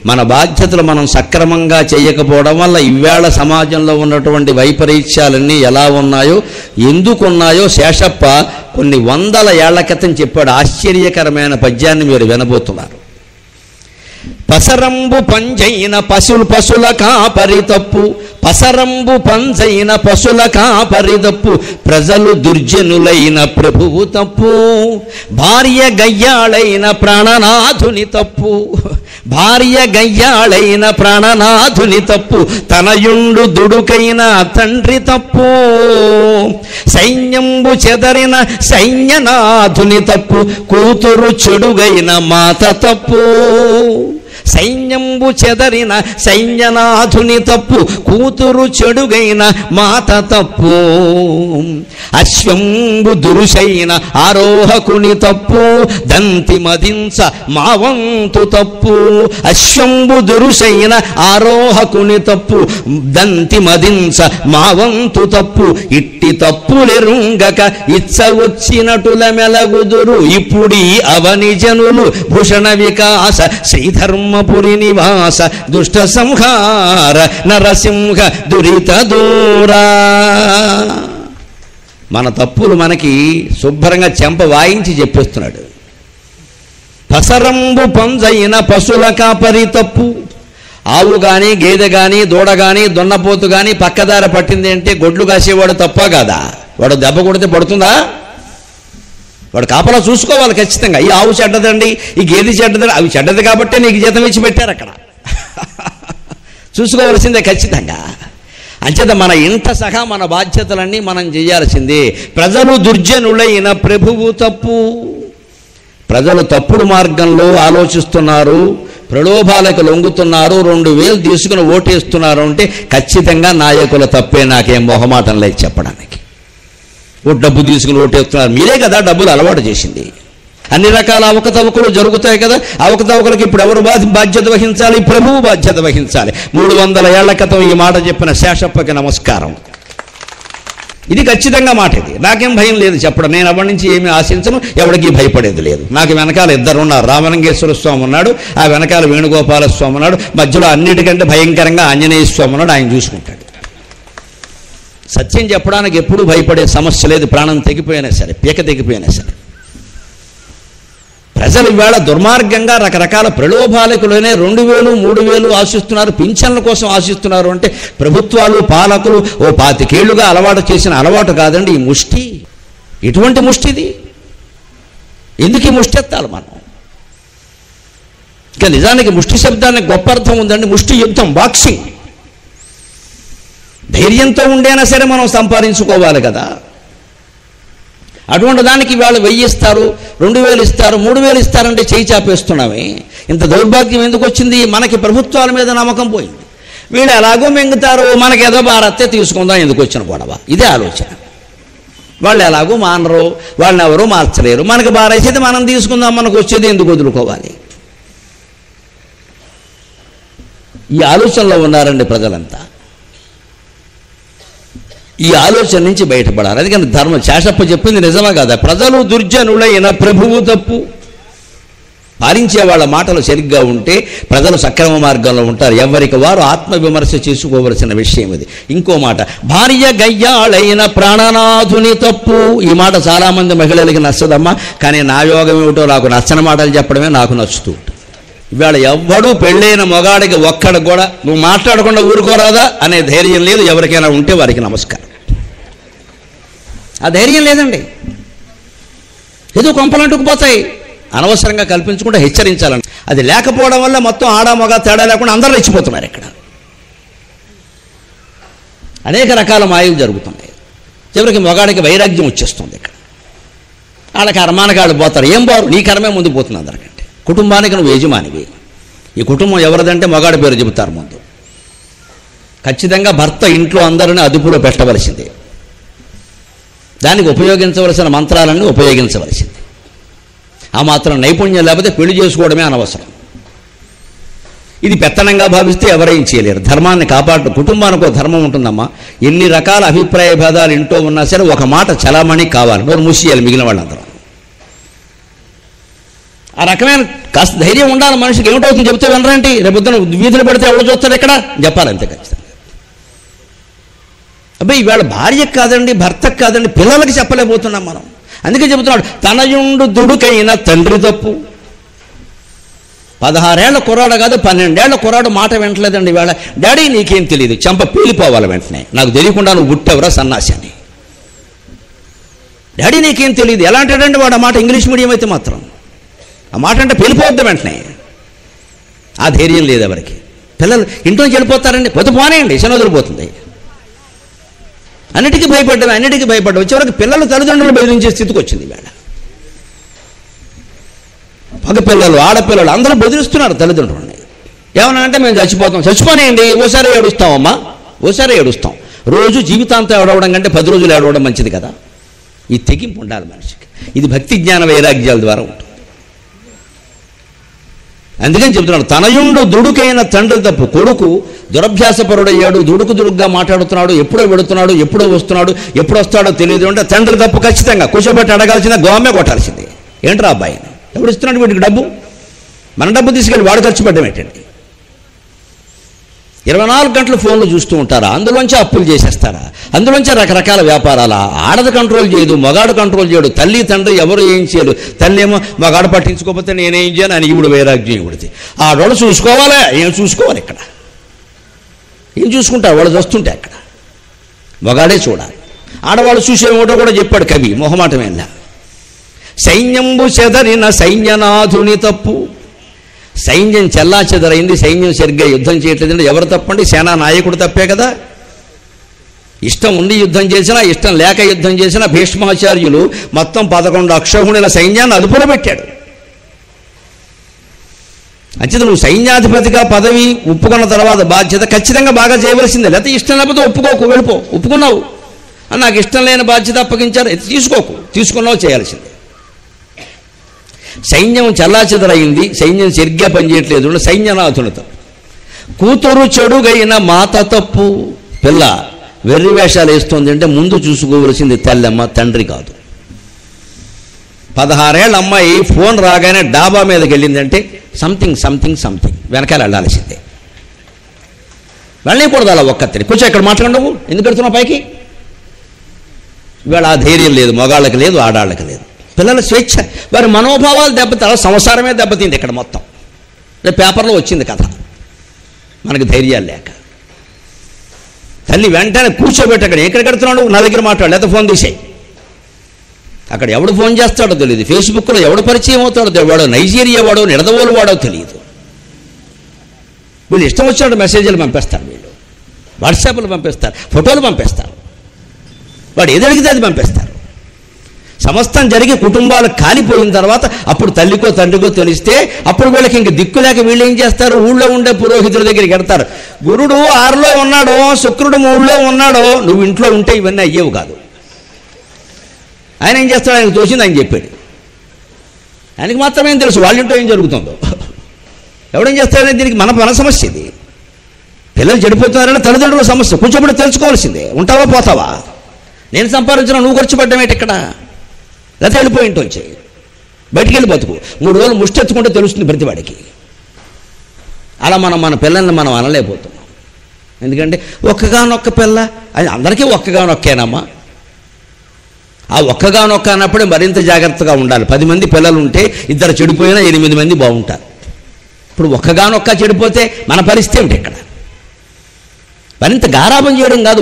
మన బాధ్యతలు మనం సక్రమంగా చేయకపోవడం వల్ల ఇవాళ సమాజంలో ఉన్నటువంటి వైపరీత్యాలన్నీ ఎలా ఉన్నాయో, ఎందుకు ఉన్నాయో శేషప్ప కొన్ని వందల ఏళ్ల క్రితం చెప్పాడు. ఆశ్చర్యకరమైన పద్యాన్ని మీరు వినబోతున్నారు. పసరంబు పంజైన పశుల కాపరి తప్పు, పసరంబు పంజైన పశుల కాపరి తప్పు, ప్రజలు దుర్జనులైన ప్రభువు తప్పు, భార్య గయ్యాళైన ప్రాణనాథుని తప్పు, భార్య గయ్యాళైన ప్రాణనాథుని తప్పు, తనయుండు దుడుకైన తండ్రి తప్పు, సైన్యంబు చెదరిన సైన్యనాథుని తప్పు, కూతురు చెడుగైన మాత తప్పు, సైన్యంబు చెదరిన సైన్యనాథుని తప్పు, కూతురు చెడుగైన మాత తప్పు, అశ్వంబు దురుసైన ఆరోహకుని తప్పు, దంతి మదించ మావంతు తప్పు, అశ్వంబు దురుసైన ఆరోహకుని తప్పు, దంతి మదించ మావంతు తప్పు, ఇట్టి తప్పులెరుంగక ఇచ్చ వచ్చినటుల మెలగుదురు ఇప్పుడీ అవని జనులు, భూషణ వికాస శ్రీధర్మపురి నివాస దుష్ట సంహార నరసింహ దురిత దూరా. మన తప్పులు మనకి శుభ్రంగా చెంప వాయించి చెప్పేస్తున్నాడు. పసరంబు పంజైన పశుల కాపరి తప్పు. ఆవు కానీ గేదె కానీ దూడ కానీ దున్నపోతు కానీ పక్కదార పట్టింది అంటే గొడ్లు కాసేవాడు తప్ప కాదా? వాడు దెబ్బ కొడితే పడుతుందా? వాడు కాపలా చూసుకోవాలి ఖచ్చితంగా. ఈ ఆవు చెడ్డదండి, ఈ గేదె చెడ్డదండి, అవి చెడ్డది కాబట్టే నీకు జీతం ఇచ్చి పెట్టారు అక్కడ. చూసుకోవాల్సిందే ఖచ్చితంగా. అంచేత మన ఇంట సహా మన బాధ్యతలన్నీ మనం చేయాల్సిందే. ప్రజలు దుర్జనులైన ప్రభువు తప్పు. ప్రజలు తప్పుడు మార్గంలో ఆలోచిస్తున్నారు, ప్రలోభాలకు లొంగుతున్నారు, 2000 తీసుకుని ఓటేస్తున్నారు అంటే ఖచ్చితంగా నాయకుల తప్పే. నాకేం మొహమాటం లేదు చెప్పడానికి. డబ్బు తీసుకుని ఓటేస్తున్నారు, మీరే కదా డబ్బులు అలవాటు చేసింది. అన్ని రకాల అవకతవకలు జరుగుతాయి కదా. అవకతవకలకు ఇప్పుడు ఎవరు బాధ్యత వహించాలి? ప్రభువు బాధ్యత వహించాలి. 300 ఏళ్ల క్రితం ఈ మాట చెప్పిన శేషప్పకి నమస్కారం. ఇది ఖచ్చితంగా మాట. ఇది నాకేం భయం లేదు చెప్పడం. నేను ఎవరి నుంచి ఏమీ ఆశించను, ఎవరికి భయపడేది లేదు. నాకు వెనకాల 2 ఉన్నారు. రామలింగేశ్వర స్వామి ఉన్నాడు, ఆ వెనకాల వేణుగోపాల స్వామి ఉన్నాడు, మధ్యలో అన్నిటికంటే భయంకరంగా ఆంజనేయ స్వామి ఉన్నాడు. ఆయన చూసుకుంటాడు. సత్యం చెప్పడానికి ఎప్పుడూ భయపడే సమస్య లేదు. ప్రాణం తెగిపోయినా సరే, పీక తెగిపోయినా సరే. ప్రజలు ఇవాళ దుర్మార్గంగా రకరకాల ప్రలోభాలకులోనే 2000, 3000 ఆశిస్తున్నారు, పింఛన్ల కోసం ఆశిస్తున్నారు. అంటే ప్రభుత్వాలు పాలకులు 25 ఏళ్లుగా అలవాటు చేసిన అలవాటు కాదండి ఈ ముష్టి. ఎటువంటి ముష్టిది? ఎందుకు ఈ ముష్టి ఎత్తాలి మనం? ఇంకా నిజానికి ముష్టి శబ్దానికి గొప్ప అర్థం ఉందండి. ముష్టి యుద్ధం, బాక్సింగ్. ధైర్యంతో ఉండేనా సరే మనం సంపాదించుకోవాలి కదా. అటువంటి దానికి వాళ్ళు 1000 ఇస్తారు, 2000 ఇస్తారు, 3000 ఇస్తారంటే చేయి చాపేస్తున్నామే. ఇంత దౌర్భాగ్యం ఎందుకు వచ్చింది? మనకి ప్రభుత్వాల మీద నమ్మకం పోయింది. వీళ్ళు ఎలాగో మెంగుతారు, మనకి ఏదో భారత్తే తీసుకుందాం, ఎందుకు వచ్చిన గొడవ? ఇదే ఆలోచన. వాళ్ళు ఎలాగో మానరు, వాళ్ళని ఎవరూ మార్చలేరు, మనకు భారతైతే మనం తీసుకుందాం, మనకు వచ్చేది ఎందుకు వదులుకోవాలి? ఈ ఆలోచనలో ఉన్నారండి ప్రజలంతా. ఈ ఆలోచన నుంచి బయటపడాలి. అందుకని శేషప్ప చెప్పింది నిజమా కదా? ప్రజలు దుర్జనులైన ప్రభువు తప్పు. పాలించే వాళ్ళ మాటలు సరిగ్గా ఉంటే ప్రజలు సక్రమ మార్గంలో ఉంటారు. ఎవరికి వారు ఆత్మవిమర్శ చేసుకోవలసిన విషయం ఇది. ఇంకో మాట, భార్య గయ్యాళైన ప్రాణనాథుని తప్పు. ఈ మాట చాలామంది మహిళలకి నచ్చదమ్మా, కానీ నా యోగం ఏమిటో నాకు నచ్చని మాటలు చెప్పడమే నాకు నచ్చుతూ. ఇవాళ ఎవ్వడూ పెళ్ళైన మొగాడికి ఒక్కడు కూడా నువ్వు మాట్లాడకుండా ఊరుకోరాదా అనే ధైర్యం లేదు. ఎవరికైనా ఉంటే వారికి నమస్కారం. ఆ ధైర్యం లేదండి. ఏదో కొంపలంటుకుపోతాయి. అనవసరంగా కల్పించుకుంటే హెచ్చరించాలని. అది లేకపోవడం వల్ల మొత్తం ఆడ మగ తేడా లేకుండా అందరూ రెచ్చిపోతున్నారు. ఇక్కడ అనేక రకాల మాయలు జరుగుతున్నాయి. చివరికి మొగాడికి వైరాగ్యం వచ్చేస్తుంది. ఇక్కడ వాళ్ళ కర్మానికి వాళ్ళు పోతారు. ఏం పోరు, నీ కర్మే ముందు పోతుంది అందరికంటే. కుటుంబానికి నువ్వు యజమానివి. ఈ కుటుంబం ఎవరిదంటే మగాడి పేరు చెబుతారు ముందు. ఖచ్చితంగా భర్త ఇంట్లో అందరినీ అదుపులో పెట్టవలసిందే. దానికి ఉపయోగించవలసిన మంత్రాలన్నీ ఉపయోగించవలసింది. ఆ మాత్రం నైపుణ్యం లేకపోతే పెళ్లి చేసుకోవడమే అనవసరం. ఇది పెత్తనంగా భావిస్తే ఎవరేం చేయలేరు. ధర్మాన్ని కాపాడు. కుటుంబానికి ఒక ధర్మం ఉంటుందమ్మా. ఎన్ని రకాల అభిప్రాయ భేదాలు ఇంట్లో ఉన్నా సరే ఒక మాట చలామణి కావాలి. నోరు మూసేయాలి మిగిలిన వాళ్ళందరూ. ఆ రకమైన కాస్త ధైర్యం ఉండాలి మనిషికి. ఏమిటవుతుంది చెప్తే వినరండి, రేపొద్దున వీధులు పెడితే ఎవరు చూస్తారు ఎక్కడ చెప్పాలి అంతే ఖచ్చితంగా. అబ్బాయి ఈవేళ భార్యకు కాదండి, భర్తకు కాదండి, పిల్లలకి చెప్పలేకపోతున్నాం మనం. అందుకే చెబుతున్నాడు తనయుండు దుడుకైన తండ్రి తప్పు. 16 ఏళ్ల కుర్రాడు కాదు 12 ఏళ్ల కుర్రాడు మాట వింటలేదండి ఈవేళ. డాడీ నీకేం తెలియదు, చెంప పీలిపోవాలి వెంటనే, నాకు తెలియకుండా నువ్వు పుట్టెవరా సన్నాసి అని. డాడీ నీకేం తెలియదు ఎలా అంటాడండి వాడు ఆ మాట, ఇంగ్లీష్ మీడియం అయితే మాత్రం ఆ మాట అంటే పెళ్ళిపోద్ది వెంటనే. ఆ ధైర్యం లేదు ఎవరికి. పిల్లలు ఇంట్లోంచి వెళ్ళిపోతారండి, పోతే పోనేయండి, శని వదిలిపోతుంది. అన్నిటికీ భయపడ్డాం చివరికి పిల్లలు తల్లిదండ్రులు బెదిరించే స్థితికి వచ్చింది ఈవేళ. మగ పిల్లలు ఆడపిల్లలు అందరూ బెదిరిస్తున్నారు తల్లిదండ్రులని. ఏమన్నా అంటే మేము చచ్చిపోనేయండి, ఓసారి ఏడుస్తామమ్మా, ఓసారి ఏడుస్తాం. రోజు జీవితాంతం ఏడవడం కంటే 10 రోజులు ఏడవడం మంచిది కదా. ఈ తెగింపు ఉండాలి మనిషికి. ఇది భక్తి జ్ఞాన వైరాగ్యాల ద్వారా ఉంటుంది. అందుకని చెబుతున్నాడు తనయుండు దుడుకైన తండ్రి తప్పు. కొడుకు దురభ్యాసపరుడయ్యాడు, దుడుకుగా మాట్లాడుతున్నాడు, ఎప్పుడో వెడుతున్నాడు, ఎప్పుడో వస్తున్నాడు, ఎప్పుడు వస్తాడో తెలియదు అంటే తండ్రి తప్పు ఖచ్చితంగా. కూర్చోబెట్టి అడగాల్సిందే, గోమే కొట్టాల్సిందే. ఏంట్రా అబ్బాయిని ఎప్పుడు ఇస్తున్నాడు వీడికి డబ్బు, మన డబ్బు తీసుకెళ్ళి వాడు ఖర్చు పెట్టడం ఏంటండి. 24 గంటలు ఫోన్లు చూస్తూ ఉంటారా, అందులోంచి అప్పులు చేసేస్తారా, అందులోంచి రకరకాల వ్యాపారాల. ఆడది కంట్రోల్ చేయదు, మగాడు కంట్రోల్ చేయడు, తల్లి తండ్రి ఎవరు ఏం చేయరు. తల్లి ఏమో మగాడు పట్టించుకోకపోతే నేనేం చేయను అని ఇప్పుడు వైరాగ్యం ఇవిడితే. ఆడవాళ్ళు చూసుకోవాలా, ఏం చూసుకోవాలి ఇక్కడ, ఏం చూసుకుంటారు వాళ్ళు చూస్తుంటే అక్కడ. మగాడే చూడాలి, ఆడవాళ్ళు చూసేమోటో కూడా చెప్పాడు కవి మొహమాటమేలా. సైన్యంబు చెదరిన సైన్యనాథుని తప్పు. సైన్యం చెల్లా చెదరైంది, సైన్యం సరిగ్గా యుద్ధం చేయట్లేదంటే ఎవరు తప్పండి? సేనా నాయకుడు తప్పే కదా. ఇష్టం ఉండి యుద్ధం చేసినా, ఇష్టం లేక యుద్ధం చేసినా భీష్మాచార్యులు మొత్తం 11 అక్షౌహిణుల సైన్యాన్ని అదుపులో పెట్టాడు. అంచేత నువ్వు సైన్యాధిపతిగా పదవి ఒప్పుకున్న తర్వాత బాధ్యత ఖచ్చితంగా బాగా చేయవలసిందే. లేకపోతే ఇష్టం లేకపోతే ఒప్పుకోకు, వెళ్ళిపో. ఒప్పుకున్నావు అని నాకు ఇష్టం లేని బాధ్యత అప్పగించారు, తీసుకోకు, తీసుకున్నావు చేయాల్సిందే. సైన్యం చల్లాచెదరైంది, సైన్యం సరిగ్గా పనిచేయట్లేదు, సైన్యనాథుని తప్పు. కూతురు చెడుగైన మాత తప్పు. పిల్ల వెర్రి వేషాలు వేస్తుంది అంటే ముందు చూసుకోవలసింది తల్లమ్మ, తండ్రి కాదు. 16 ఏళ్ళ అమ్మాయి ఫోన్ రాగానే డాబా మీదకి వెళ్ళిందంటే సంథింగ్ వెనకాల వెళ్ళాల్సిందే. వెళ్ళకూడదు అలా ఒక్కతిని. కొంచెం ఇక్కడ మాట్లాడవు, ఎందుకు పెడుతున్నావు పైకి? ఇవాళ ఆ ధైర్యం లేదు, మగాళ్ళకి లేదు, ఆడాళ్ళకి లేదు. పిల్లల స్వేచ్ఛ, వారి మనోభావాలు దెబ్బతారు, సంసారమే దెబ్బతింది ఇక్కడ మొత్తం. రేపు పేపర్లో వచ్చింది కథ, మనకు ధైర్యాలు లేక. తల్లి వెంటనే కూర్చోబెట్టి అక్కడ ఎక్కడ కడుతున్నాడు, నా దగ్గర మాట్లాడు, లేదా ఫోన్ తీసేయి. అక్కడ ఎవడు ఫోన్ చేస్తాడో తెలియదు, ఫేస్బుక్లో ఎవడు పరిచయం అవుతాడో తెలియదు, వాడో నైజీరియా వాడో నిడదవోలు వాడో తెలియదు. వీళ్ళు ఇష్టం వచ్చినట్టు మెసేజ్లు పంపిస్తారు, వీళ్ళు వాట్సాప్లు పంపిస్తారు, ఫోటోలు పంపిస్తారు, వాడు ఏది అడిగితే అది పంపిస్తారు. సమస్తం జరిగి కుటుంబాలు కాలిపోయిన తర్వాత అప్పుడు తల్లికో తండ్రికో తెలిస్తే అప్పుడు వీళ్ళకి ఇంక దిక్కులేక వీళ్ళు ఏం చేస్తారు, ఊళ్ళో ఉండే పురోహితుల దగ్గరికి వెడతారు. గురుడు 6లో ఉన్నాడో, శుక్రుడు 3లో ఉన్నాడో, నువ్వు ఇంట్లో ఉంటే ఇవన్నీ అయ్యేవు కాదు. ఆయన ఏం చేస్తాడు, ఆయనకు తోచింది ఆయన చెప్పాడు. ఆయనకి మాత్రమే తెలుసు వాళ్ళ ఇంట్లో ఏం జరుగుతుందో. ఎవడేం చేస్తాడని దీనికి మన సమస్య ఇది. పిల్లలు చెడిపోతున్నారని తల్లిదండ్రుల సమస్య. కూర్చోబడి తెలుసుకోవాల్సిందే. ఉంటావా పోతావా, నేను సంపాదించిన నువ్వు ఖర్చు పడ్డమేంటి ఇక్కడ, లేకపోతే వెళ్ళిపోయి ఇంటి వచ్చాయి, బయటికి వెళ్ళి బతుకు. 3 రోజులు ముష్టెత్తుకుంటే తెలుస్తుంది ప్రతివాడికి. అలా మన పిల్లల్ని మనం అనలేకపోతున్నాం. ఎందుకంటే ఒక్కగానొక్క పిల్ల, అది అందరికీ ఒక్కగానొక్కేనమ్మా. ఆ ఒక్కగానొక్క అన్నప్పుడే మరింత జాగ్రత్తగా ఉండాలి. 10 మంది పిల్లలు ఉంటే 2 చెడిపోయినా 8 మంది బాగుంటారు. ఇప్పుడు ఒక్కగానొక్క చెడిపోతే మన పరిస్థితి ఏమిటి ఇక్కడ? మరింత గారాబం చేయడం కాదు,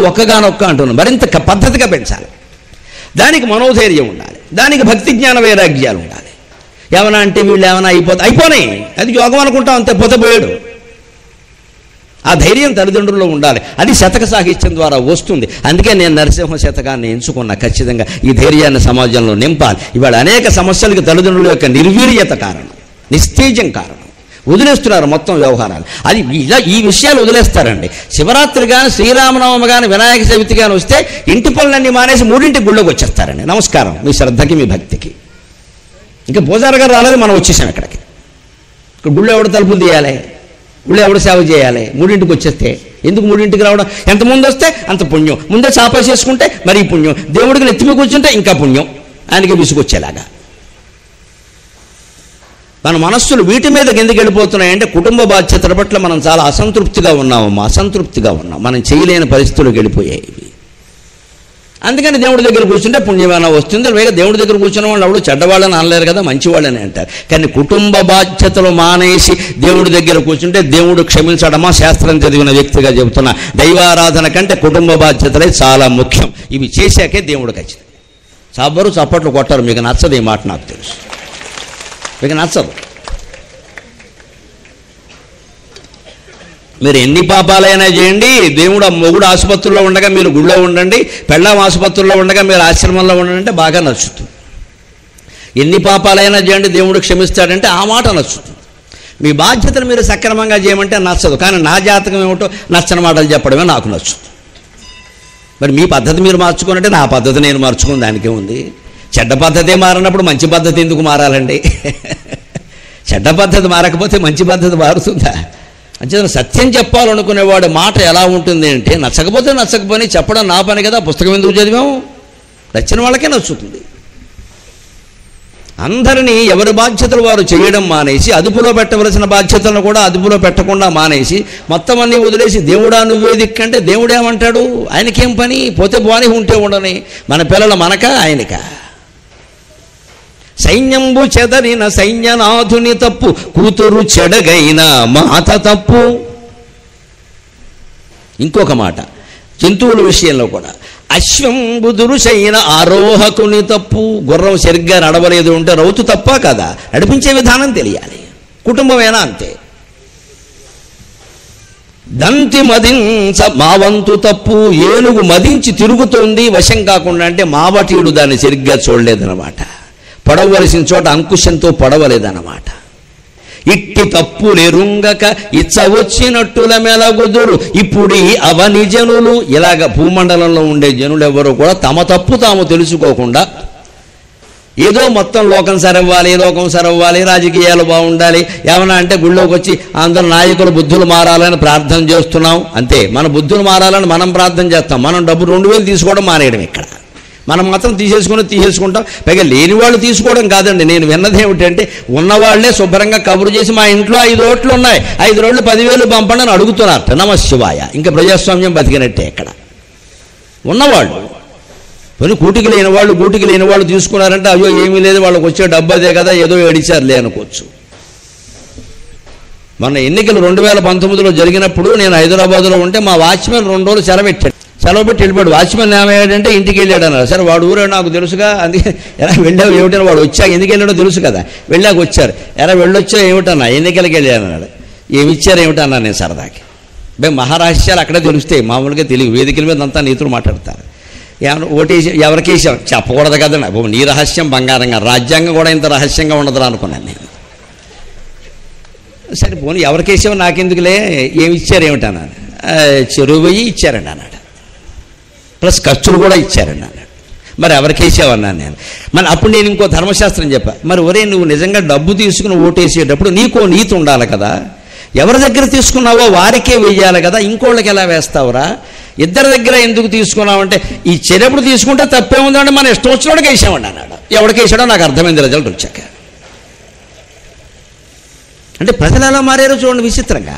ఒక్కగానొక్క అంటున్నాం. మరింత పద్ధతిగా పెంచాలి. దానికి మనోధైర్యం ఉండాలి, దానికి భక్తి జ్ఞాన వైరాగ్యాలు ఉండాలి. ఏమన్నా అంటే వీళ్ళు ఏమైనా అయిపోనాయి, అది యోగం అనుకుంటాం, అంతే, పోయాడు. ఆ ధైర్యం తల్లిదండ్రుల్లో ఉండాలి. అది శతక సాహిత్యం ద్వారా వస్తుంది. అందుకే నేను నరసింహ శతకాన్ని ఎంచుకున్నా. ఖచ్చితంగా ఈ ధైర్యాన్ని సమాజంలో నింపాలి. ఇవాళ అనేక సమస్యలకు తల్లిదండ్రుల యొక్క నిర్వీర్యత కారణం, నిస్తేజం కారణం. వదిలేస్తున్నారు మొత్తం వ్యవహారాలు. అది ఇలా ఈ విషయాలు వదిలేస్తారండి. శివరాత్రి కానీ, శ్రీరామనవమి కానీ, వినాయక చవితి కానీ వస్తే ఇంటి పనులన్నీ మానేసి 3 గుళ్ళోకి వచ్చేస్తారండి. నమస్కారం మీ శ్రద్ధకి, మీ భక్తికి. ఇంకా పూజారి గారు రాలేదు, మనం వచ్చేసాం ఇక్కడికి. ఇక్కడ గుళ్ళో ఎవడు తలుపులు తీయాలి, గుళ్ళో ఎవడు సేవ చేయాలి? 3 వచ్చేస్తే ఎందుకు 3 రావడం? ఎంతమంది వస్తే అంత పుణ్యం. ముందే చాప చేసుకుంటే మరీ పుణ్యం. దేవుడికి నెత్తిమి కూర్చుంటే ఇంకా పుణ్యం. ఆయనకి విసుగొచ్చేలాగా. మన మనస్సులు వీటి మీదకి ఎందుకు వెళ్ళిపోతున్నాయంటే కుటుంబ బాధ్యతల పట్ల మనం చాలా అసంతృప్తిగా ఉన్నామమ్మా, అసంతృప్తిగా ఉన్నాం, మనం చేయలేని పరిస్థితులకు వెళ్ళిపోయాయి ఇవి. అందుకని దేవుడి దగ్గర కూర్చుంటే పుణ్యమైనా వస్తుంది. వేగ దేవుడి దగ్గర కూర్చున్న వాళ్ళు ఎవరు చెడ్డవాళ్ళని అనలేరు కదా, మంచివాళ్ళని అంటారు. కానీ కుటుంబ బాధ్యతలు మానేసి దేవుడి దగ్గర కూర్చుంటే దేవుడు క్షమించడమా? శాస్త్రం చదివిన వ్యక్తిగా చెబుతున్నా, దైవారాధన కంటే కుటుంబ బాధ్యతలే చాలా ముఖ్యం. ఇవి చేశాకే దేవుడు ఖచ్చితంగా. సాబరు చప్పట్లు కొట్టారు, మీకు నచ్చదు ఈ మాట, నాకు తెలుసు, మీకు నచ్చదు. మీరు ఎన్ని పాపాలైనా చేయండి, దేవుడు మొగుడు ఆసుపత్రిలో ఉండగా మీరు గుళ్ళో ఉండండి, పెళ్ళాం ఆసుపత్రిలో ఉండగా మీరు ఆశ్రమంలో ఉండండి, బాగా నచ్చుతుంది. ఎన్ని పాపాలైనా చేయండి దేవుడు క్షమిస్తాడంటే ఆ మాట నచ్చుతుంది. మీ బాధ్యతను మీరు సక్రమంగా చేయమంటే నచ్చదు. కానీ నా జాతకం ఏమిటో నచ్చని మాటలు చెప్పడమే నాకు నచ్చుతుంది. మరి మీ పద్ధతి మీరు మార్చుకోనంటే నా పద్ధతి నేను మార్చుకుని దానికే ఉంది. చెడ్డ పద్ధతే మారినప్పుడు మంచి పద్ధతి ఎందుకు మారాలండి? చెడ్డ పద్ధతి మారకపోతే మంచి పద్ధతి మారుతుందా? అంచేత సత్యం చెప్పాలనుకునేవాడి మాట ఎలా ఉంటుంది అంటే, నచ్చకపోతే చెప్పడం నా పని కదా, పుస్తకం ఎందుకు చదివాము? నచ్చిన వాళ్ళకే నచ్చుతుంది. అందరినీ ఎవరి బాధ్యతలు వారు చేయడం మానేసి, అదుపులో పెట్టవలసిన బాధ్యతలను కూడా అదుపులో పెట్టకుండా మానేసి, మొత్తం అన్నీ వదిలేసి దేవుడా నువ్వే దిక్కంటే దేవుడేమంటాడు? ఆయనకేం పని? పోతే పోని, ఉంటే ఉండని. మన పిల్లలు మనకా ఆయనకా? సైన్యంబు చెదరిన సైన్యనాథుని తప్పు, కూతురు చెడగైన మాత తప్పు. ఇంకొక మాట జంతువుల విషయంలో కూడా, అశ్వంబు దురుసైన ఆరోహకుని తప్పు. గుర్రం సరిగ్గా నడవలేదు అంటే రౌతు తప్ప కదా? నడిపించే విధానం తెలియాలి. కుటుంబమేనా అంతే. దంతి మదించ మావంతు తప్పు. ఏనుగు మదించి తిరుగుతుంది వశం కాకుండా అంటే మావటీయుడు దాన్ని సరిగ్గా చూడలేదన్నమాట. పడవలసిన చోట అంకుశంతో పడవలేదన్నమాట. ఇట్టి తప్పులెరుంగక ఇచ్చ వచ్చినట్టుల మెలగుదురు ఇప్పుడు అవని జనులు. ఇలాగ భూమండలంలో ఉండే జనులు ఎవరు కూడా తమ తప్పు తాము తెలుసుకోకుండా ఏదో మొత్తం లోకం సరవ్వాలి, రాజకీయాలు బాగుండాలి, ఏమన్నా అంటే గుళ్ళోకి వచ్చి అందరూ నాయకుల బుద్ధులు మారాలని ప్రార్థన చేస్తున్నాం అంతే. మన బుద్ధులు మారాలని మనం ప్రార్థన చేస్తాం. మనం డబ్బు 2000 తీసుకోవడం మానేయడం. ఇక్కడ మనం మాత్రం తీసేసుకుంటాం. పైగా లేని వాళ్ళు తీసుకోవడం కాదండి. నేను విన్నది ఏమిటంటే, ఉన్నవాళ్లే శుభ్రంగా కబురు చేసి మా ఇంట్లో 5 రోడ్లు ఉన్నాయి, 5 రోడ్లు 10,000 పంపండి అని అడుగుతున్నారట. నమశివాయ. ఇంకా ప్రజాస్వామ్యం బతికినట్టే. ఇక్కడ ఉన్నవాళ్ళు కొన్ని కూటికి లేని వాళ్ళు తీసుకున్నారంటే అయ్యో ఏమీ లేదు, వాళ్ళకి వచ్చే డబ్బు అదే కదా, ఏదో ఏడిచారులే అనుకోవచ్చు. మొన్న ఎన్నికలు 2019లో జరిగినప్పుడు నేను హైదరాబాద్లో ఉంటే మా వాచ్మెన్ 2 రోజులు సెలవు పెట్టి వెళ్ళిపోయాడు. వాచ్మెన్ ఏమయ్యాడంటే ఇంటికి వెళ్ళాడు అన్నారు. సరే వాడు ఊరే నాకు తెలుసుగా, అందుకే ఎలా వెళ్ళావు ఏమిటని, వాడు వచ్చాక ఎందుకు వెళ్ళాడో తెలుసు కదా, వెళ్ళాక వచ్చారు. ఎలా వెళ్ళొచ్చా ఏమిటన్నా, ఎన్నికలకి వెళ్ళానన్నాడు. ఏమి ఇచ్చారు ఏమిటన్నా నేను సరదాకి. మహారహస్యాలు అక్కడే తెలుస్తాయి, మామూలుగా తెలియదు. వేదికల మీద అంతా నీతులు మాట్లాడతారు. ఓటేసి ఎవరికేసాం చెప్పకూడదు కదండి. నీ రహస్యం బంగారంగా, రాజ్యాంగం కూడా ఇంత రహస్యంగా ఉండదురా అనుకున్నాను నేను. సరే పోనీ ఎవరికేసావు నాకెందుకులే, ఏమి ఇచ్చారు ఏమిటన్నాను. చెరువు వెయ్యి ఇచ్చారండి అన్నాడు, ప్లస్ ఖర్చులు కూడా ఇచ్చారండి అన్నాడు. మరి ఎవరికేసావన్నాను నేను. మరి అప్పుడు నేను ఇంకో ధర్మశాస్త్రం చెప్పా. మరి ఒరే నువ్వు నిజంగా డబ్బు తీసుకుని ఓటేసేటప్పుడు నీకో నీతి ఉండాలి కదా, ఎవరి దగ్గర తీసుకున్నావో వారికే వెయ్యాలి కదా, ఇంకోళ్ళకి ఎలా వేస్తావురా? ఇద్దరి దగ్గర ఎందుకు తీసుకున్నావంటే, ఈ చెరెప్పుడు తీసుకుంటే తప్పే ఉందంటే మన ఇష్టం వచ్చినోడికి వేసామండి అన్నాడు. ఎవరికి వేసాడో నాకు అర్థమైంది రిజల్ట్ వచ్చాక. అంటే ప్రజలు ఎలా మారారో చూడండి విచిత్రంగా.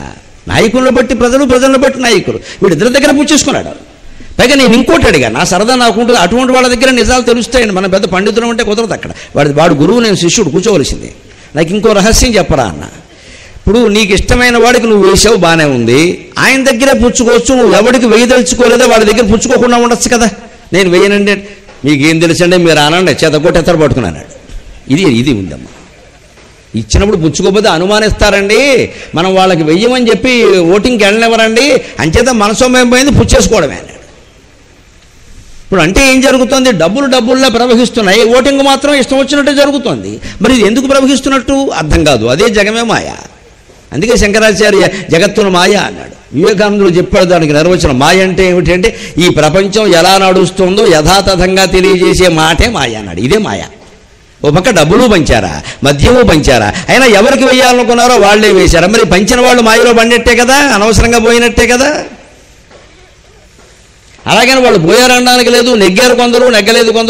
నాయకులను బట్టి ప్రజలను బట్టి నాయకులు. వీడు ఇద్దరి దగ్గర పుచ్చేసుకున్నాడు. పైగా నేను ఇంకోటి అడిగా, నా సరదా నాకుంటుంది. అటువంటి వాళ్ళ దగ్గర నిజాలు తెలుస్తాయండి. మన పెద్ద పండితులు అంటే కుదరదు అక్కడ. వాడు గురువు, నేను శిష్యుడు, కూర్చోవలసింది. నాకు ఇంకో రహస్యం చెప్పరా అన్న. ఇప్పుడు నీకు ఇష్టమైన వాడికి నువ్వు వేసావు, బాగానే ఉంది, ఆయన దగ్గరే పుచ్చుకోవచ్చు. నువ్వు ఎవరికి వేయదలుచుకోలేదో వాడి దగ్గర పుచ్చుకోకుండా ఉండొచ్చు కదా. నేను వేయనండి, మీకేం తెలుసండి, మీరు అనండి, చేతకోటి ఎత్తర పట్టుకున్నాడు. ఇది ఉందమ్మా. ఇచ్చినప్పుడు పుచ్చుకోకపోతే అనుమానిస్తారండి. మనం వాళ్ళకి వెయ్యమని చెప్పి ఓటింగ్కి వెళ్ళనివ్వరండి, అంచేత మనసోమయం పోయింది, పుచ్చేసుకోవడమే అన్నాడు. ఇప్పుడు అంటే ఏం జరుగుతుంది? డబ్బుల్లా ప్రవహిస్తున్నాయి, ఓటింగ్ మాత్రం ఇష్టం వచ్చినట్టే జరుగుతుంది. మరి ఇది ఎందుకు ప్రవహిస్తున్నట్టు అర్థం కాదు. అదే జగమే మాయ. అందుకే శంకరాచార్య జగత్తును మాయ అన్నాడు. వివేకానందుడు చెప్పాడు దానికి నిర్వచనం. మాయ అంటే ఏమిటంటే ఈ ప్రపంచం ఎలా నడుస్తుందో యథాతథంగా తెలియజేసే మాటే మాయ అన్నాడు. ఇదే మాయ. ఓ పక్క డబ్బులు పంచారా, మద్యము పంచారా, అయినా ఎవరికి వేయాలనుకున్నారో వాళ్లే వేశారా. మరి పంచిన వాళ్ళు మాయలో పడినట్టే కదా, అనవసరంగా పోయినట్టే కదా. అలాగని వాళ్ళు పోయారనడానికి లేదు. నెగ్గారు కొందరు, నెగ్గలేదు కొందరు.